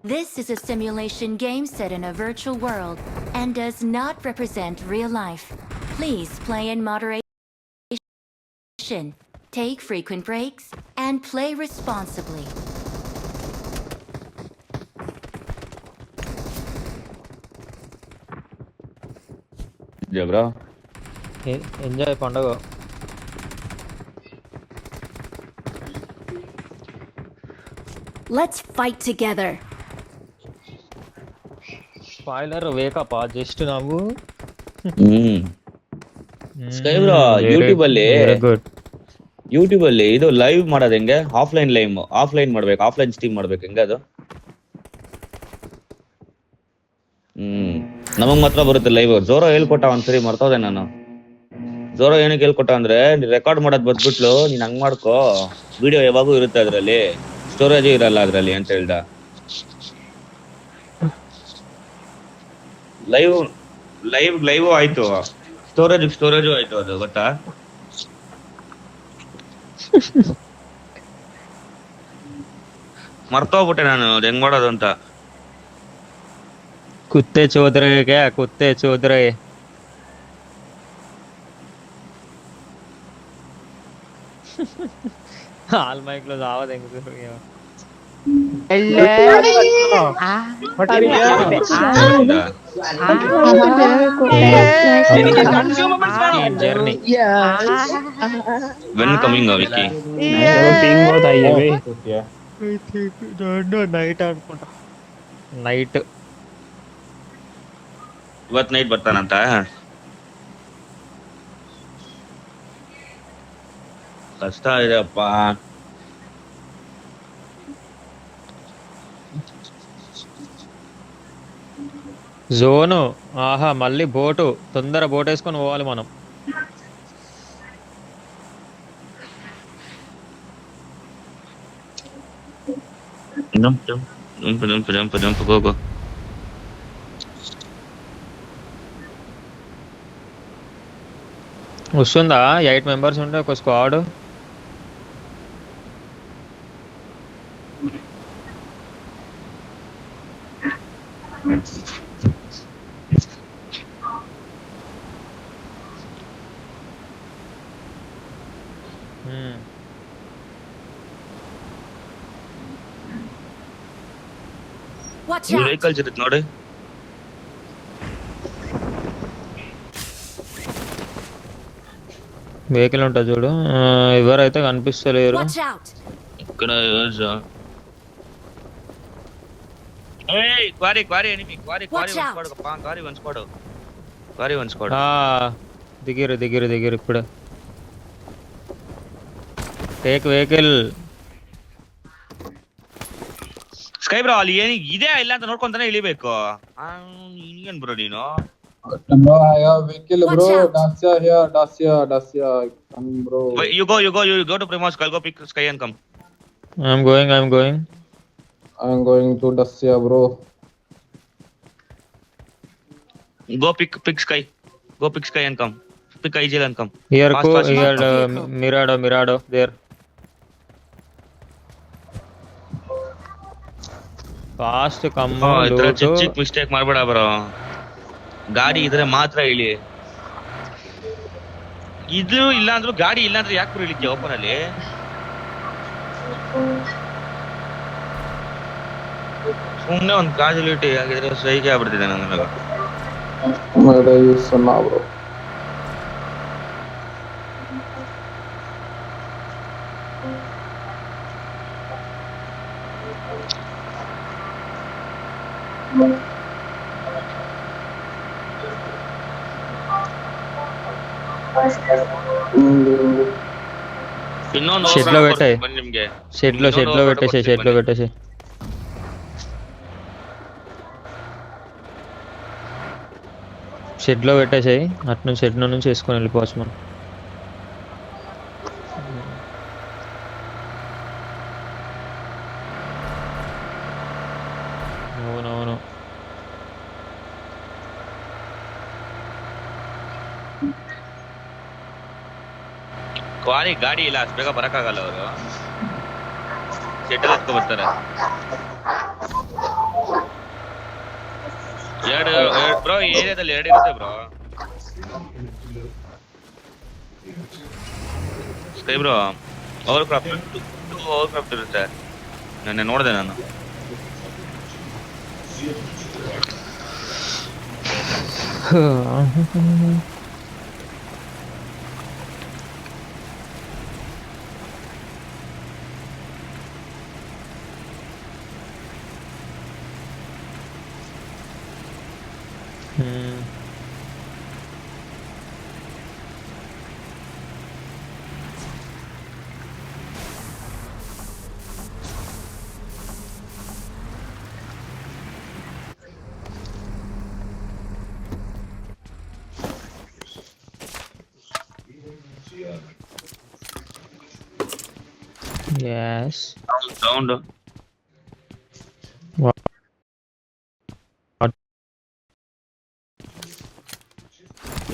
This is a simulation game set in a virtual world and does not represent real life. Please play in moderation, take frequent breaks, and play responsibly. Bro enjoy పండుగ. Let's fight together. Spoiler wake up just ನಾವು sky bro YouTube ಅಲ್ಲಿ ಇದು live ಮಾಡೋದು ಹೆಂಗೆ? Offline ಮಾಡ್ಬೇಕು, offline stream ಮಾಡ್ಬೇಕು, ಹೆಂಗೆ ಅದು? ನಮಗ್ ಮಾತ್ರ ಬರುತ್ತೆ ಲೈವ್. ಜೋರೋ ಹೇಳ್ಕೊಟ್ಟ ಒಂದ್ಸರಿ, ಮರ್ತೋದೆ ನಾನು. ಜೋರೋ ಏನಕ್ಕೆ ಹೇಳ್ಕೊಟ್ಟ ಅಂದ್ರೆ, ರೆಕಾರ್ಡ್ ಮಾಡೋದ್ ಬದ್ಬಿಟ್ಲು ನೀನ್ ಹಂಗ್ ಮಾಡ್ಕೋ, ವಿಡಿಯೋ ಯಾವಾಗೂ ಇರುತ್ತೆ ಅದ್ರಲ್ಲಿ, ಸ್ಟೋರೇಜ್ ಇರಲ್ಲ ಅದ್ರಲ್ಲಿ ಅಂತ ಹೇಳ್ದ. ಲೈವ್ ಆಯ್ತು, ಸ್ಟೋರೇಜು ಆಯ್ತು, ಅದು ಗೊತ್ತಾ? ಮರ್ತೋಗ್ಬಿಟ್ಟೆ ನಾನು ಅದು ಹೆಂಗ್ ಮಾಡೋದು ಅಂತ. कुत्ते चोद रहे क्या? कुत्ते चोद रहे. हाल माइक लो जावा देंगे तो ये journey when coming Vicky ping बहुत आई है बे. నైట్ అనుకుంటా. నైట్ ಇವತ್ ನೈಟ್ ಬರ್ತಾನಂತ. ಕಷ್ಟ ಇದೆಯಪ್ಪ. జోను. ఆహా మళ్ళీ బోటు. తొందర బోట్ వేసుకొని పోవాలి మనం. Jump go. వస్తుందా? 8 మెంబర్స్ ఉంటే ఒక స్క్వాడ్. Watch ಈ out! ವೆಹಿಕಲ್ಸ್ ಇರುತ್ತೆ ನೋಡಿ. వెహికల్ ఉంటుంది చూడు. ఎవరైతే కనిపిస్తలేరు. Watch out! ఇక్కడ quarry enemy. Quarry one squad. దిగిరు ఇప్పుడు. Take vehicle. ಸ್ಕೈ ಬ್ರೋ ಅಲ್ಲಿ ಇದೆ ಇಲ್ಲ ಅಂತ ನೋಡ್ಕೊಂತಾನೆ ಇಳಿಬೇಕು. ಇನ್ನೇನ್ ಬ್ರೋ ನೀನು? Bro, I have vehicle, bro. Watch out. Dacia. Come, bro. You go to Primoz. I'll go pick Sky and come. I'm going. I'm going to Dacia, bro. Go pick Sky. Go pick Sky and come. Pick IGL and come. Here Fast. Mirado there. Fast ಕಮ್ಮ. ಇತರ ಚಿಕ್ಕ mistake ಮಾಡ್ಬೇಡ bro. ಗಾಡಿ ಇದ್ರೆ ಮಾತ್ರ ಇಳಿ. ಇದು ಇಲ್ಲ ಅಂದ್ರೂ ಗಾಡಿ ಇಲ್ಲ ಅಂದ್ರೆ ಯಾಕೆ ಇಳಿತೀಯ ಓಪನ್ ಅಲ್ಲಿ? ಸುಮ್ನೆ ಒಂದ್ ಕಾಜುಲಿಟಿ ಆಗಿದ್ರೆ ಸೈಗೆ ಆಗ್ಬಿಡ್ತಿದೆ ನನಗೆ. bro. ಇನ್ನೊಂದು Shed లో పెట్టే. ನಿಮ್ಗೆ షెడ్ లో పెట్టేసి. షెడ్ లో పెట్టేసాయి. అటు నుంచి షెడ్ నుంచి వేసుకొని వెళ్ళిపోవచ్చు మనం. అవునవును. ಕ್ವಾರಿ ಗಾಡಿ ಇಲ್ಲ, ಅಷ್ಟು ಬೇಗ ಬರಕ್ಕಾಗಲ್ಲ ಅವರು. ಶೆಟ್ಟಲ್ ಎತ್ಕೊ ಬರ್ತಾರೆ. ಬ್ರೋ ಏರಿಯಾದಲ್ಲಿ 2 ಇರುತ್ತೆ bro. Sky bro over craft ಇರುತ್ತೆ. ನೆನ್ನೆ ನೋಡಿದೆ ನಾನು. Yes. Sound What?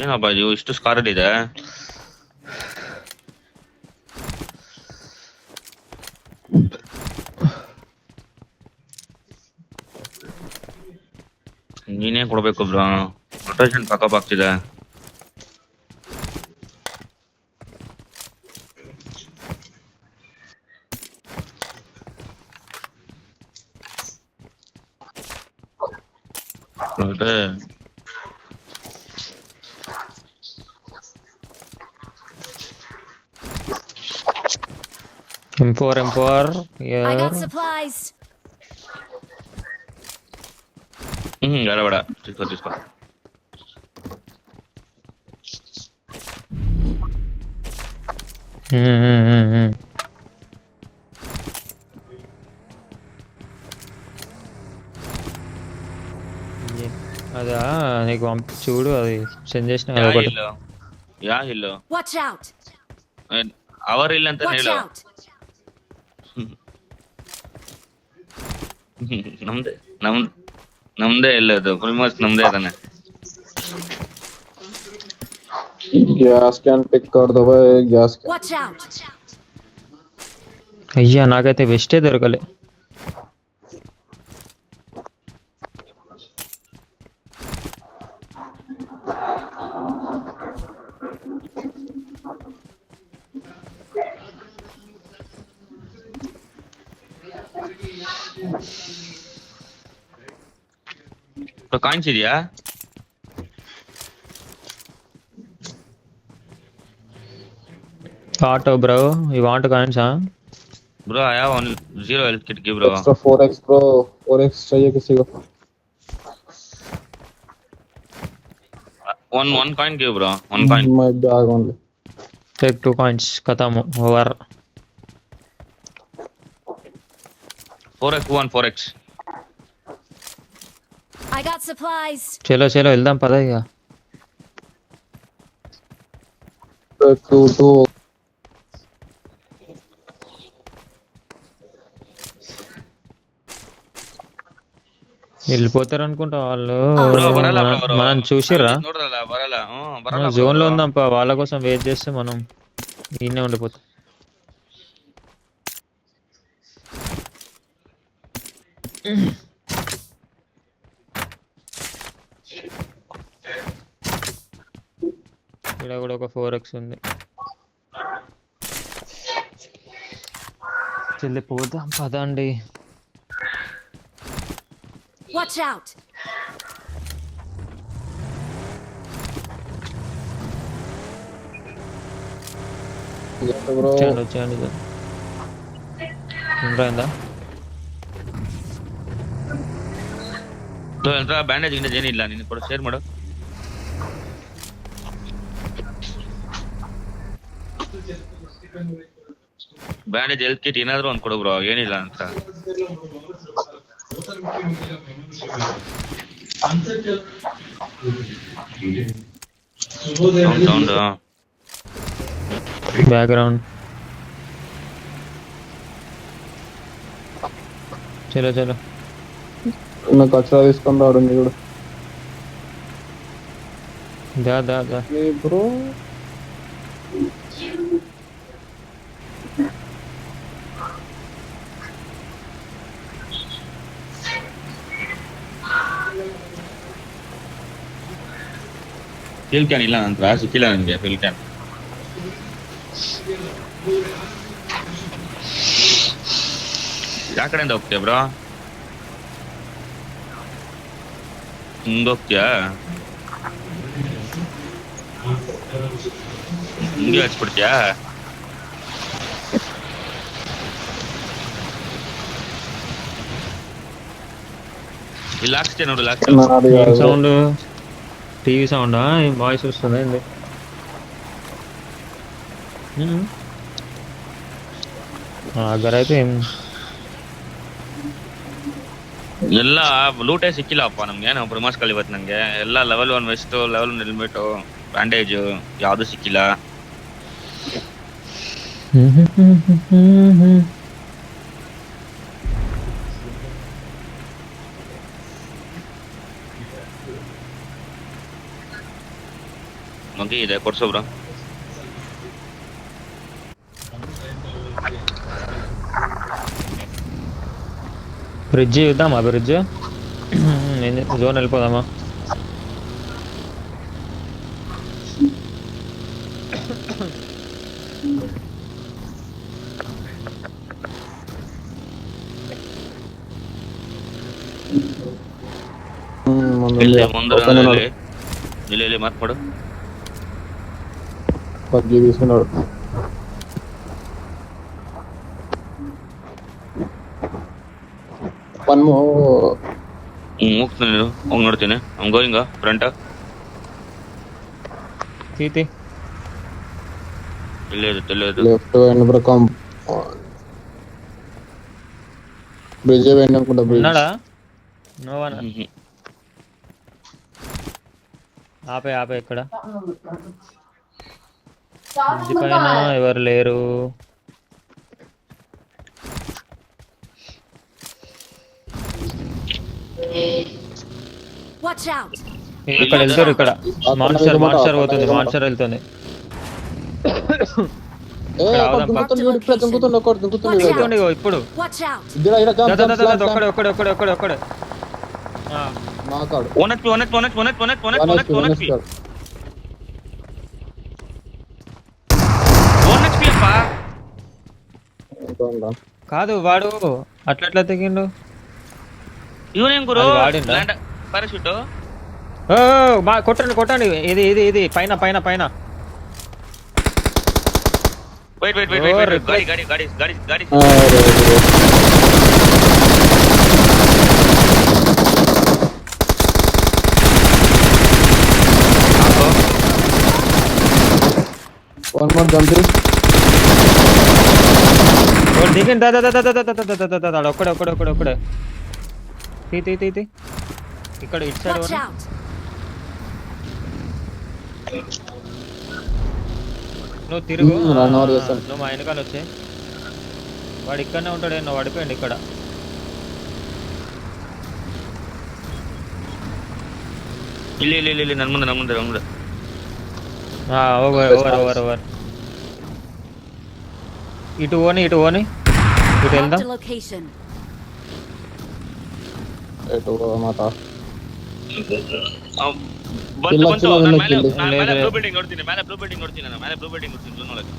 ಏನಪ್ಪ ಇದು ಇಷ್ಟು ಸ್ಕಾರಡ್ ಇದೆ? ನೀನೇ ಕೊಡ್ಬೇಕು ಬ್ರೋ. ರೊಟೇಷನ್ ಪಕ್ಕಪ್ ಆಗ್ತಿದೆ. ಮತ್ತೆ M4 I got here. supplies. ಬೇಡ తీసుకో. అదా నీకు చూడు, అది సెండ్ చేసిన ಯಾ ఒకటి. ಇಲ್ಲು ಯಾ ಇಲ್ಲು Watch out. ಅವರ್ ಇಲ್ಲ ಅಂತ Watch ಹೇಳು. out. ನಮ್ದೇ ನಮ್ದೇ ಇಲ್ಲ ಅದು ಫುಲ್ಮಸ್ ನಮ್ದೇ ಅದಾನೆ. गैस कैन पिक कर दो भाई, गैस कैन. Watch out. అయ్యా నాకైతే వెస్టే దొరకలే. ಕಾಯಿನ್ಸ್ ಇದೆಯಾ? Auto bro, you want coins huh? Bro, I have 0 health kit give bro. Extra 4x bro, 4x चाहिए किसी को? One coin give bro, one coin. My bag only. Take 2 coins, khatam over. 4x 4x. I got supplies. చలో వెళ్దాం పద ఇక. 2 వెళ్ళిపోతారు అనుకుంటా వాళ్ళు. Bro, బరలా bro. మనం చూసిర్రా ನೋಡ್ರಲ್ಲ ಬರಲ್ಲ. ಬರಲ್ಲ. జోన్ లో ఉందాం పా, వాళ్ళ కోసం వెయిట్ చేస్తే మనం ఈయనే ఉండిపోతాం. ఇక్కడ కూడా ఒక 4x ఉంది. వెళ్ళిపోదాం పదండి. Watch out. bro. వచ్చేయండి ఉందా? ಬ್ಯಾಂಡೇಜ್ ಗಿಂಡೇಜ್ ಏನಿಲ್ಲ, ನೀನು ಕೂಡ ಶೇರ್ ಮಾಡು. ಬ್ಯಾಂಡೇಜ್ ಹೆಲ್ತ್ ಕಿಟ್ ಏನಾದ್ರು ಒಂದು ಕೊಡು ಬ್ರೋ, ಏನಿಲ್ಲ ಅಂತ. Sound background. చలో నా కచ్చరా తీసుకొని రాడు నీడు. దా బ్రో ಫ್ಯೂಲ್ ಕ್ಯಾನ್ ಇಲ್ಲ ನಂತರ ಸಿಕ್ಕಿಲ್ಲ ನನಗೆ ಫ್ಯೂಲ್ ಕ್ಯಾನ್. ಯಾವ ಕಡೆಯಿಂದ ಹೋಗ್ತೀಯ ಬ್ರೋ? ಹಿಂಗೋಗ್ತೀಯಾ? ಹಿಂಗೆ ಹಚ್ಬಿಡ್ತೀಯಾ? ಇಲ್ಲಿ ಹಾಕ್ಸ್ತೀಯ ನೋಡು ಲಾಸ್ಟ್. ఏం సౌండ్? టీవీ సౌండా? ఏం వాయిస్ వస్తుందా ఏంది? దగ్గర అయితే ఏం ಎಲ್ಲ ಲೂಟೇ ಸಿಕ್ಕಿಲ್ಲಪ್ಪ ನಮ್ಗೆ. ನಾವು ಬ್ರಹ್ಮಾಸ್ಕಲ್ ಇವತ್ತು ನಂಗೆ ಎಲ್ಲ level 1 vest, level 1 helmet, bandage ಯಾವ್ದು ಸಿಕ್ಕಿಲ್ಲ. ಮಗಿ ಇದೆ ಕೊಡ್ಸೋ ಬ್ರೋ. బ్రిడ్జ్ చూద్దామా? బ్రిడ్జ్ జోన్ వెళ్ళిపోదామా? ಇಲ್ಲಿ ಮಾರ್ಪಾಡು. పబ్జీ తీసుకున్నాడు. ಹೋಗ್ತೀನಿ ನೀನು ಹೋಗಿ ನೋಡ್ತೀನಿ. I'm going front. తీతి తెలియదు. Left and bro come bridge వెండి అనుకుంటా. బ్రిడ్జ్ ఉన్నాడా? నోవనా? ఆపే ఇక్కడ బ్రిడ్జ్ పైన ఎవరు లేరు. Watch out! ఇక్కడ వెళ్తారు. ఇక్కడ మాన్స్టర్ పోతుంది. మాన్స్టర్ వెళ్తుంది. ఇప్పుడు Watch out! ఒక్కడే కాదు వాడు అట్లా తెగిండు. ఇవనేం గురు అది వాడిందా? పారాషూట్. కొట్టండి. ఇది పైన వెయిట్ గాడి. One more jump. దిగండి. ఒక్కడే తీ ఇక్కడ ఇటు సైడ్ Watch out! నువ్వు తిరుగు. రన్ ఓవర్ చేస్తాను. నువ్వు మా వెనకాల వచ్చే. వాడు ఇక్కడనే ఉంటాడు. నువ్వు పడిపోయింది ఇక్కడ. ಇಲ್ಲಿ ನನ್ನ ಮುಂದೆ ఓవర్ ఇటు పోని ఇటు వెళ్దాం. Marked a location. మాట ಬಂತು. ನಾನು ಮೇಲೆ ಇಲ್ಲ. ಬ್ಲೂ ಬಿಲ್ಡಿಂಗ್ ನೋಡ್ತೀನಿ. ಮೇಲೆ ಬ್ಲೂ ಬಿಲ್ಡಿಂಗ್ ನೋಡಕ್ಕೆ.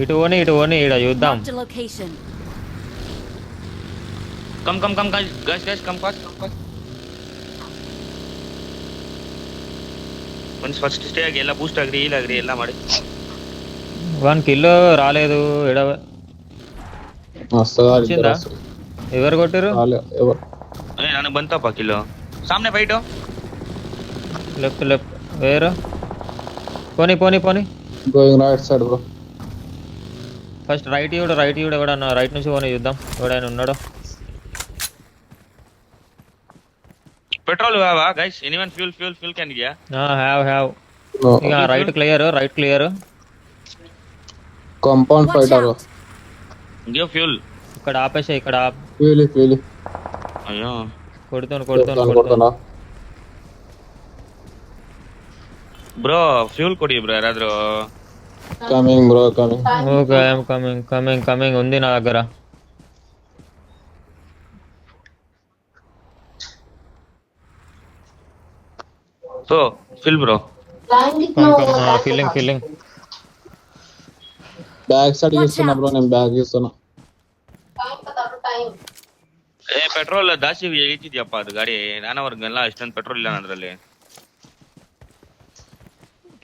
ఇటు పోని ఈడ చూద్దాం. Marked a location. Come guys come fast. Once first stay ಆಗಿ ಎಲ್ಲ ಬೂಸ್ಟ್ ಆಗ್ರಿ ಹೀಲ್ ಆಗ್ರಿ ಎಲ್ಲ ಮಾಡಿ. 1 కిలో రాలేదు. వచ్చిందా? ఎవరు కొట్టారు? ನನಗೆ ಬಂತಪ್ಪ ಕಿಲೋ. ಸಾಮ್ನೆ ಫೈಟು. లెఫ్ట్ వేరు. పోనీ going right side bro. First right ఎవడన్నా రైట్ నుంచి పోనీ చూద్దాం. ఎవడైనా ఉన్నాడో. పెట్రోల్ కావా గైస్? ఎనీవన్ ఫ్యూల్ క్యాన్ గియా? హ్యావ్. ఇక right clear. Compound Watch fighter. out! Give fuel. ఇక్కడ ఆపేసే. ఇక్కడ ఫ్యూల్. అయ్యో కొడుతాను. ಬ್ರೋ ಫ್ಯೂಲ್ ಕೊಡಿ ಬ್ರೋ ಯಾರಾದ್ರೂ. Coming bro coming. Okay I'm coming ఉంది నా దగ్గర. So fill bro. Feeling bag side ఇస్తున్నా బ్రో, నేను బ్యాగ్ ఇస్తున్నా. ಪೆಟ್ರೋಲ್ ಜಾಸ್ತಿ ಎಳಿತಿದ್ಯಪ್ಪ ಅದು ಗಾಡಿ. ನಾನವ್ರಿಗೆಲ್ಲ ಇಷ್ಟೊಂದು ಪೆಟ್ರೋಲ್ ಇಲ್ಲ ಅದ್ರಲ್ಲಿ.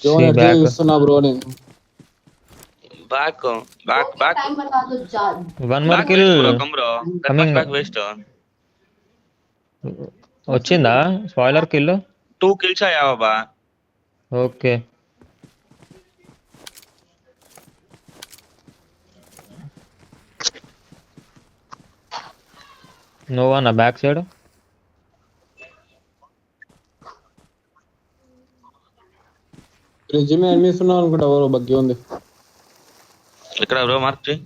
ಜೋನ್ ಎಡ್ಜ್ ಇస్తున్నా ಬ್ರೋ నేను. Back one more kill bro Coming. Back waste. వచ్చిందా స్పాయిలర్ కిల్? 2 kills అయ్యావా? ఓకే నోవా నా బ్యాక్ సైడ్. బ్రిడ్జ్ మీద ఎనిమిస్ ఉన్నావు అనుకుంటా బ్రో, బగ్గి ఉంది. ఇక్కడ బ్రో మార్క్ చేయి.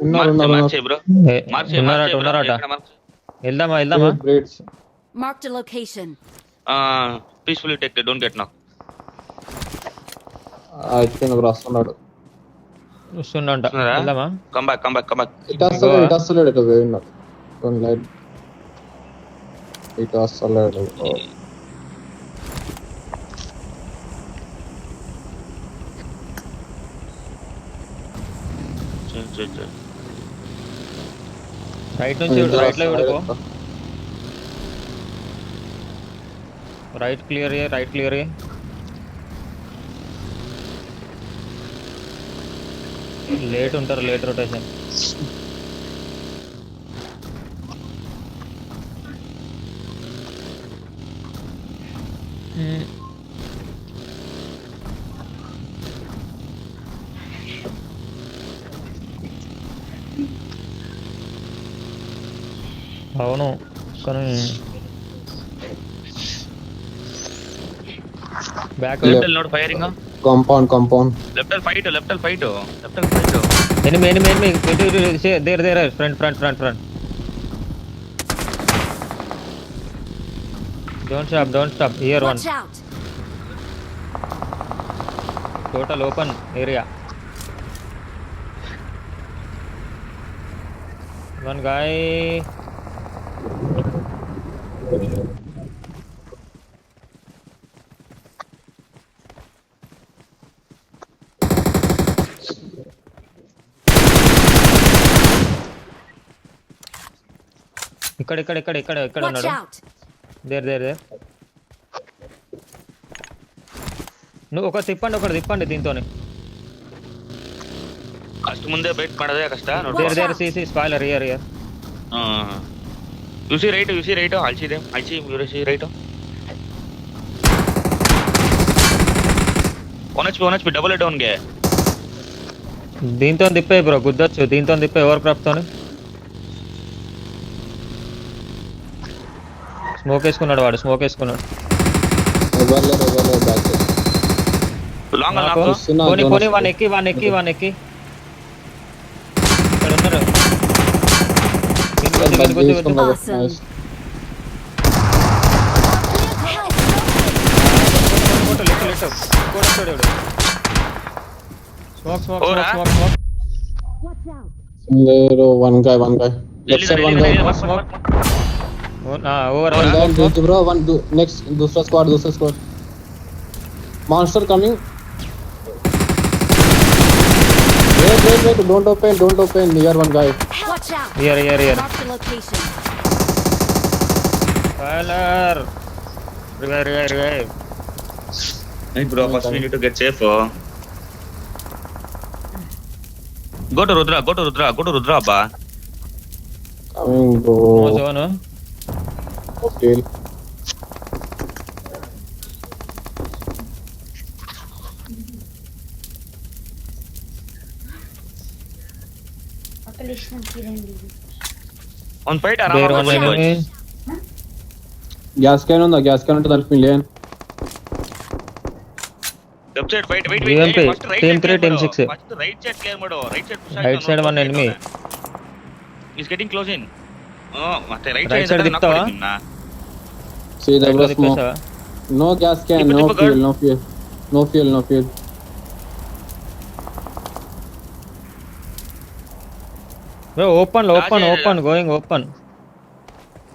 ఉన్నారు మార్క్ చేయి బ్రో. మార్క్ చేయి. ఉన్నారట. వెళ్దామా great. Marked a location. Peacefully take it, don't get knock. అయిపోయింది బ్రో, వస్తున్నాడు. వస్తుండంట. వెళ్దామా? Come back. ఇటు వస్తలేడు ఇటు పోయినా. Don't light. ఇటు వస్తలేడు. రైట్ నుంచి రైట్ లో విడుకో. రైట్ క్లియర్ లేట్ ఉంటారు, లేట్ రొటేషన్. అవును కానీ back left not firing. Compound left fight. Enemy there front. Don't stop here one. Watch out. Total open area. One guy. ఇక్కడ Watch ఉన్నాడు. out. దేర్ నువ్వు ఒకటి తిప్పండి దీంతోనే. ಅಷ್ಟು ಮುಂದೆ ಬೈಟ್ ಮಾಡೋದೇ ಕಷ್ಟ. There see spoiler here. You see right ಅಳ್ಸಿ you see right. 1 HP double head ಅವನ್ಗೆ. దీంతో తిప్పే బ్రో, గుద్దొచ్చు. దీంతో తిప్పే ఓవర్ క్రాప్ తోని. స్మోక్ వేసుకున్నాడు. లాంగ్ పోనీ వన్ ఎక్కి ఇక్కడ ఉన్నారు. Awesome. Smoke. Watch out. One guy left side one guy. Over One guy bridge bro, one next दूसरा squad. Monster coming. Wait, don't open, near one guy. Watch out. Here. Marked a location. Fire. Revive. Hey bro, first we need to get safe. Go to Rudra ba. Coming bro. No zone. Okay. On fight There around one enemy. Gas can ఉంటే దానికి million. Left side fight. Wait. UMP. First right Team side 3, clear team mado. 6. First right side clear mado. Right side push. Right side one enemy. He's getting close in. ಮತ್ತೆ Right side ದಿಕ್ತಾವಾ? See the bro smoke. ತಿಪ್ಪೇಸವಾ? No gas can, no fuel. Bro, open, going open.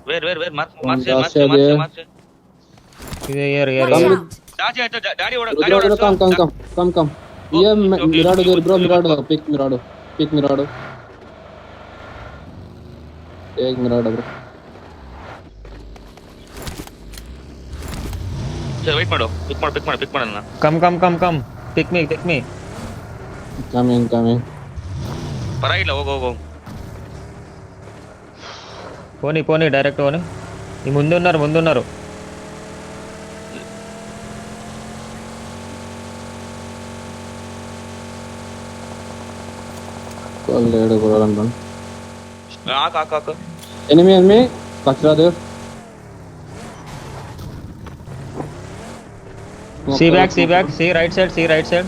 Where mark ఇది air air Watch air out! Daddy Bro, come. Yeah, Mirado there, bro. Mirado, pick Mirado. Take Mirado, bro. Wait ಮಾಡು pick ಮಾಡೋಣ come ಪಿಕ್ me Coming. ಪರವಾಗಿಲ್ಲ ಹೋಗು పోనీ direct పోనీ ఈ ముందున్నారు Call leader, bro. Run. ಹಾಕು Enemy. Kachra there. See back see right side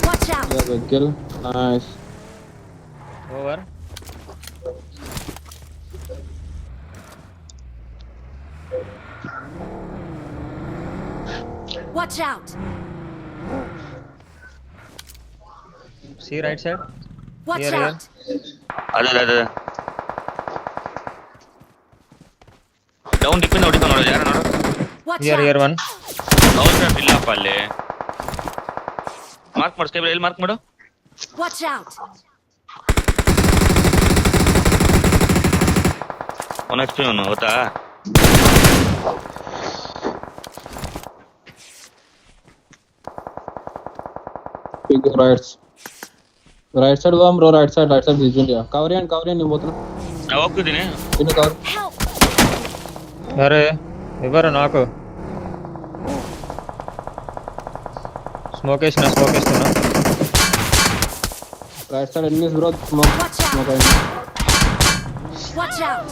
Watch out! Yeah, good kill. Nice. Over Watch out! See right side Watch Here. out! ಅದೇ down ಡಿಪ್ಪಿಂದ ಹೊಡಿತಾನ ನೋಡು ಯಾರು ನೋಡು Watch हियर out! वन ಹೌದು ಇಲ್ಲಪ್ಪ ಅಲ್ಲಿ ಮಾರ್ಕ್ ಮಾಡು ಸ್ಕೈಬ್ ಎಲ್ಲಿ ಮಾರ್ಕ್ ಮಾಡು Watch out! One H P ಅವನು ಗೊತ್ತಾ Big rights. Right side one, bro. Right side vision. Yeah. Cover ನೀವು ಹೋಗ್ತಾನೆ. ನಾವು ಹೋಗ್ತಿದ್ದೀನಿ ಇನ್ನು cover. Help! अरे ఎవరు నాకు స్మోక్ వేస్తున్నా Right side enemies, bro. Smoke. Watch out! Smoke enemy. Watch out!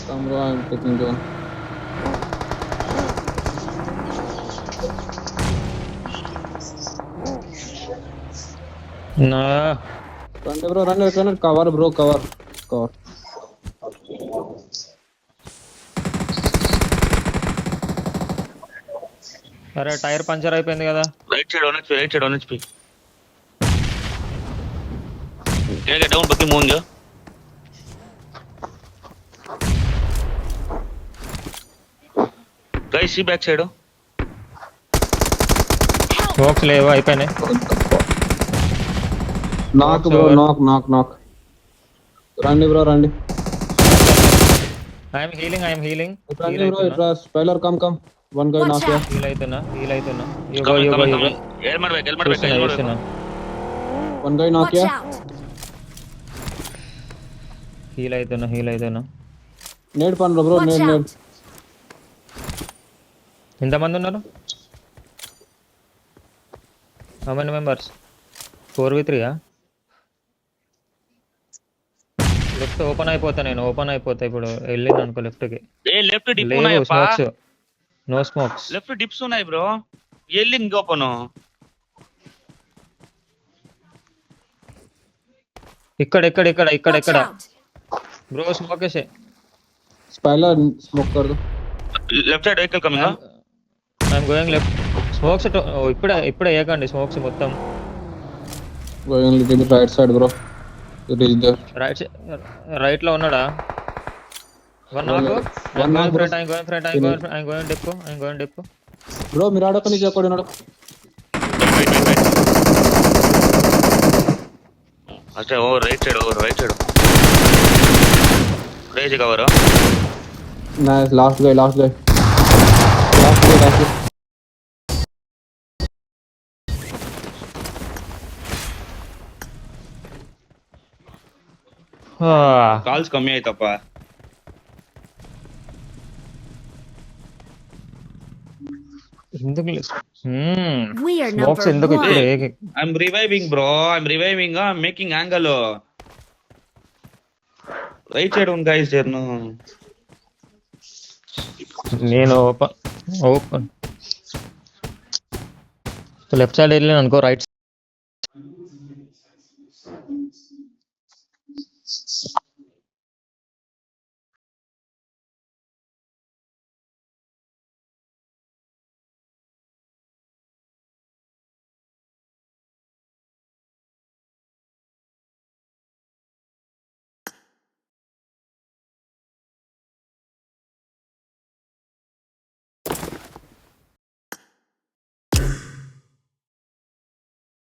Come, bro. I'm taking zone. నా Run. Cover, bro. Cover. అరే టైర్ పంచర్ అయిపోయింది కదా right side one H P ಕೆಳಗೆ ಡೌನ್ ಬಗ್ಗೆ ಮುಂದೆ guy see back side smokes లేవు అయిపోయినాయి Knock, bro. Knock. రండి బ్రో రండి. ఐఎమ్ హీలింగ్ రండి బ్రో ఇట్రా స్పైలర్ come. One guy knock here. Heal అవుతున్నా యు గో ಏನ್ ಮಾಡ್ಬೇಕು One guy knock Watch here. out! Heal అవుతున్నా Nade పండ్రు బ్రో Watch nade. out! ఎంతమంది ఉన్నారు how many members 4v3 left open అయిపోతా ఇప్పుడు వెళ్ళింది అనుకో లెఫ్ట్ కి ఏ లెఫ్ట్ డిప్ లేవు ఉన్నాయప్పా smokes no smokes left dips ఉన్నాయి బ్రో ఎల్లి ఇంక ఓపెన్ ఇక్కడ Watch out! బ్రో స్మోక్ వేసే Spyler smoke कर दो. Left side vehicle coming I'm going left smokes ఇప్పుడే వేయకండి స్మోక్స్ మొత్తం Going a little bit right side bro. It is there. Right లో ఉన్నాడా వన్ నాకు One knock, bro. I'm going depot Bro Mirado का नीचे कोई नोड़ो. ಅಷ್ಟೇ right side rage cover Nice last guy. Calls ಕಮ್ಮಿ ಆಯ್ತಪ್ಪ ఎందుకు We are స్మోక్స్ number ఎందుకు one. ఇప్పుడు I'm reviving bro making angle right side ఉంది గైస్ జర్ను నేను ఓపెన్ లెఫ్ట్ సైడ్ వెళ్ళి అనుకో రైట్